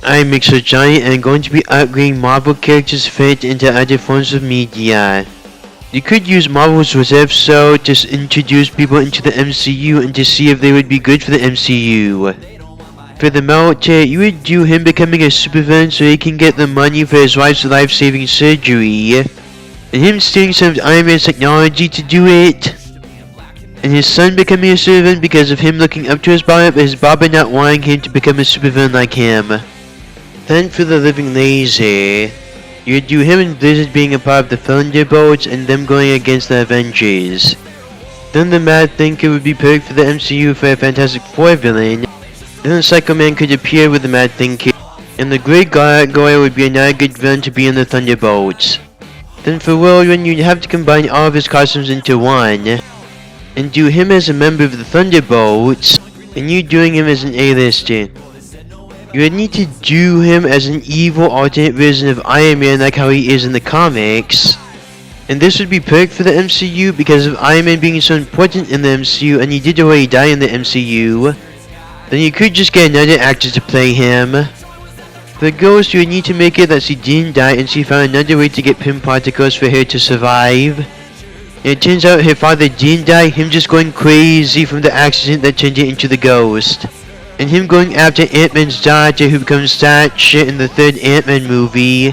I'm Mixer Giant and I'm going to be upgrading Marvel characters fit into other forms of media. You could use Marvel's Reserve Show to introduce people into the MCU and to see if they would be good for the MCU. For the Melter, you would do him becoming a supervillain so he can get the money for his wife's life-saving surgery, and him stealing some of Iron Man's technology to do it, and his son becoming a supervillain because of him looking up to his father but his father not wanting him to become a supervillain like him. Then for the Living Laser, you would do him and Blizzard being a part of the Thunderbolts and them going against the Avengers. Then the Mad Thinker would be perfect for the MCU for a Fantastic Four villain. Then the Psycho Man could appear with the Mad Thinker, and the Great Gargoyle would be another good villain to be in the Thunderbolts. Then for Whirlwind, you'd have to combine all of his costumes into one, and do him as a member of the Thunderbolts, and you doing him as an A-lister. You would need to do him as an evil alternate version of Iron Man like how he is in the comics. And this would be perfect for the MCU because of Iron Man being so important in the MCU and he did already die in the MCU. Then you could just get another actor to play him. For Ghost, you would need to make it that she didn't die and she found another way to get pin particles for her to survive. And it turns out her father didn't die, him just going crazy from the accident that turned it into the Ghost. And him going after Ant-Man's daughter who becomes Stature in the third Ant-Man movie.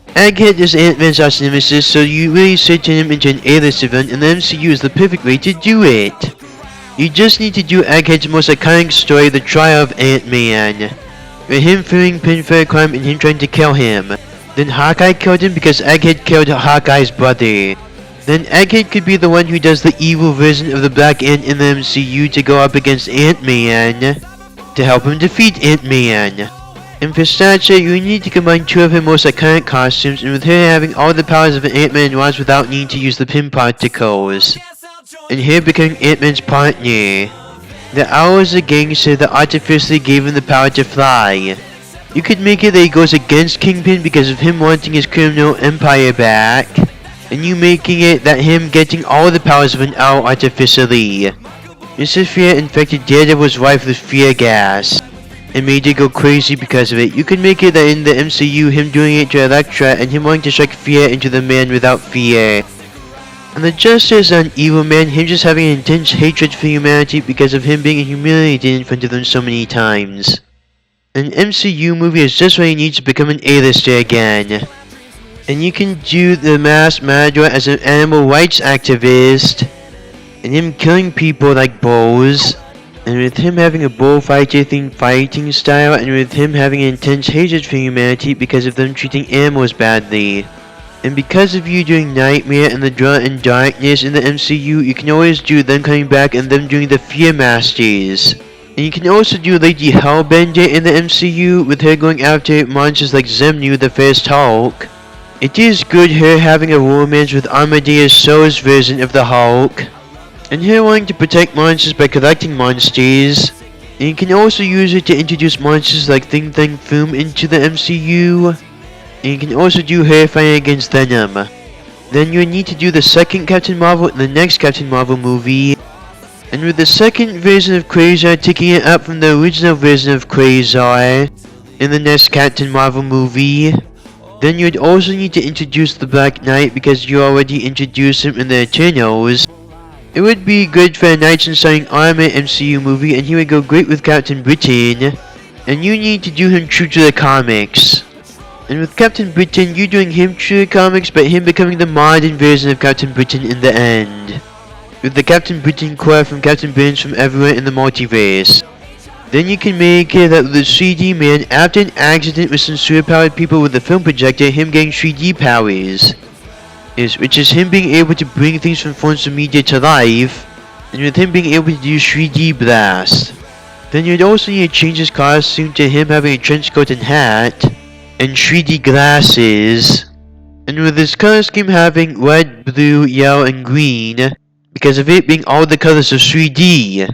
Egghead is Ant-Man's arch nemesis, so you really should turn him into an A-list event, and the MCU is the perfect way to do it. You just need to do Egghead's most iconic story, The Trial of Ant-Man, with him fearing Pym for a crime and him trying to kill him. Then Hawkeye killed him because Egghead killed Hawkeye's brother. Then Egghead could be the one who does the evil version of the Black Ant in the MCU to go up against Ant-Man, to help him defeat Ant-Man. And for Stature, you need to combine two of her most iconic costumes, and with her having all the powers of an Ant-Man was without needing to use the pin particles. And her becoming Ant-Man's partner. The Owl is a gangster that artificially gave him the power to fly. You could make it that he goes against Kingpin because of him wanting his criminal empire back, and you making it that him getting all the powers of an owl artificially. Mr. Fear infected Daredevil's wife with fear gas, and made her go crazy because of it. You could make it that in the MCU, him doing it to Elektra, and him wanting to strike fear into the man without fear. And the Jester is an evil man, him just having an intense hatred for humanity because of him being humiliated in front of them so many times. An MCU movie is just what he needs to become an A-lister again. And you can do the Masked Matador as an animal rights activist, and him killing people like bulls, and with him having a bullfighter themed fighting style, and with him having an intense hatred for humanity because of them treating animals badly. And because of you doing Nightmare and the Draw in Darkness in the MCU, you can always do them coming back and them doing the Fear Masters. And you can also do Lady Hellbender in the MCU with her going after monsters like Zemnu, the first Hulk. It is good her having a romance with Amadeus So's version of the Hulk, and her wanting to protect monsters by collecting monsters. And you can also use it to introduce monsters like Thing Thang Foom into the MCU. And you can also do her fighting against Venom. Then you need to do the second Captain Marvel in the next Captain Marvel movie. And with the second version of Quasar taking it up from the original version of Quasar in the next Captain Marvel movie. Then you'd also need to introduce the Black Knight because you already introduced him in the Eternals. It would be good for a Knights starring Iron Man MCU movie, and he would go great with Captain Britain. And you need to do him true to the comics. And with Captain Britain, you doing him true to the comics, but him becoming the modern version of Captain Britain in the end. With the Captain Britain core from Captain Burns from everywhere in the multiverse. Then you can make it that with the 3D man, after an accident with some superpowered people with a film projector, him getting 3D powers. Which is him being able to bring things from forms of media to life, and with him being able to do 3D blast. Then you'd also need to change his costume to him having a trench coat and hat, and 3D glasses, and with his color scheme having red, blue, yellow, and green, because of it being all the colors of 3D.